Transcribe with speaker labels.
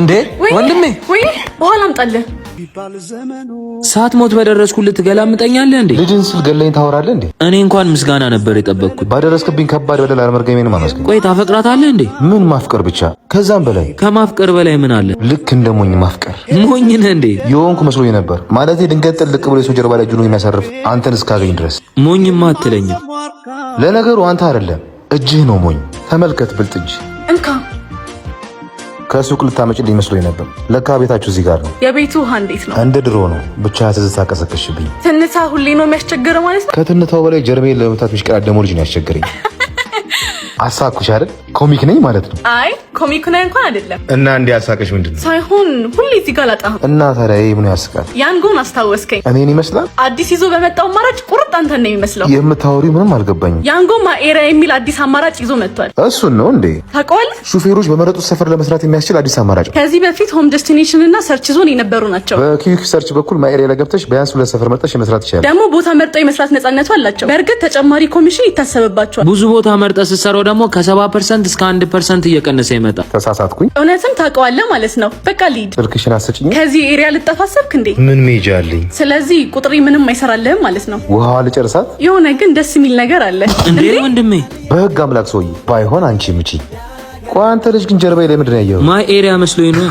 Speaker 1: እንዴ ወንድሜ
Speaker 2: ወይ በኋላ አምጣልህ።
Speaker 1: ሰዓት ሞት በደረስኩልህ ትገላምጠኛለህ እንዴ?
Speaker 3: ልጅን ስል ገለኝ ታወራለህ እንዴ?
Speaker 1: እኔ እንኳን ምስጋና ነበር የጠበቅኩት።
Speaker 3: ባደረስክብኝ ከባድ በደል አለመርገሜን ማመስገን።
Speaker 1: ቆይ ታፈቅራታለህ እንዴ?
Speaker 3: ምን ማፍቀር ብቻ ከዛም በላይ።
Speaker 1: ከማፍቀር በላይ ምን አለ?
Speaker 3: ልክ እንደ ሞኝ ማፍቀር።
Speaker 1: ሞኝ ነህ እንዴ?
Speaker 3: የሆንኩ መስሎኝ ነበር። ማለቴ ድንገት ጥልቅ ብሎ የሰው ጀርባ ላይ እጁን የሚያሳርፍ አንተን እስካገኝ ድረስ።
Speaker 1: ሞኝማ አትለኝም።
Speaker 3: ለነገሩ አንተ አይደለም እጅህ ነው ሞኝ። ተመልከት ብልጥ እጅ።
Speaker 2: እንካ
Speaker 3: ከሱቅ ልታመጭልኝ መስሎኝ ነበር። ለካ ቤታችሁ እዚህ ጋር ነው።
Speaker 2: የቤቱ ውሃ እንዴት ነው?
Speaker 3: እንደ ድሮ ነው። ብቻ ትዝታ ቀሰቀሽብኝ።
Speaker 2: ትንታ ሁሌ ነው የሚያስቸግረው ማለት ነው?
Speaker 3: ከትንታው በላይ ጀርሜን ለመምታት የሚሽቀዳደመው ልጅ ነው ያስቸገረኝ። አሳኩሽ አይደል? ኮሚክ ነኝ ማለት ነው?
Speaker 2: አይ ኮሚክ ነኝ እንኳን አይደለም።
Speaker 3: እና እንዴ አሳቀሽ ምንድነው?
Speaker 2: ሳይሆን ሁሌ እዚህ ጋር ላጣህ።
Speaker 3: እና ታዲያ ምን ያስቃል?
Speaker 2: ያንጎን አስታወስከኝ።
Speaker 3: እኔን ይመስላል?
Speaker 2: አዲስ ይዞ በመጣው አማራጭ ቁርጥ አንተን ነው የሚመስለው።
Speaker 3: የምታወሪው ምንም አልገባኝም።
Speaker 2: ያንጎማ ኤሪያ የሚል አዲስ አማራጭ ይዞ መጥቷል።
Speaker 3: እሱን ነው እንዴ?
Speaker 2: ታውቀዋለህ?
Speaker 3: ሹፌሮች በመረጡት ሰፈር ለመስራት የሚያስችል አዲስ አማራጭ።
Speaker 2: ከዚህ በፊት ሆም ዴስቲኔሽን እና ሰርች ዞን የነበሩ ናቸው።
Speaker 3: በኪዊክ ሰርች በኩል ማኤሪያ ላይ ገብተሽ ቢያንስ 2 ሰፈር መርጠሽ መስራት ይችላል።
Speaker 2: ደግሞ ቦታ መርጠው የመስራት ነፃነቱ አላቸው። በእርግጥ ተጨማሪ ኮሚሽን ይታሰብባቸዋል።
Speaker 1: ብዙ ቦታ መርጠህ ስትሰራው ደግሞ ከ70% እስከ 1% እየቀነሰ ይመጣል።
Speaker 3: ተሳሳትኩኝ?
Speaker 2: እውነትም ታውቀዋለህ ማለት ነው። በቃ ሊድ
Speaker 3: ስልክሽን አስጭኝ።
Speaker 2: ከዚህ ኤሪያ ልጠፋሰብክ እንዴ?
Speaker 3: ምን ሜጃ አለኝ?
Speaker 2: ስለዚህ ቁጥሪ ምንም አይሰራልህም ማለት ነው።
Speaker 3: ውሃዋ ልጨርሳት።
Speaker 2: የሆነ ግን ደስ የሚል ነገር አለ
Speaker 1: እንዴ ወንድሜ።
Speaker 3: በህግ አምላክ ሰውዬ ባይሆን አንቺ ምቺ። ቆይ አንተ ልጅ ግን ጀርባዬ ላይ ምንድን ነው ያየኸው?
Speaker 1: ማይ ኤሪያ መስሎኝ ነው።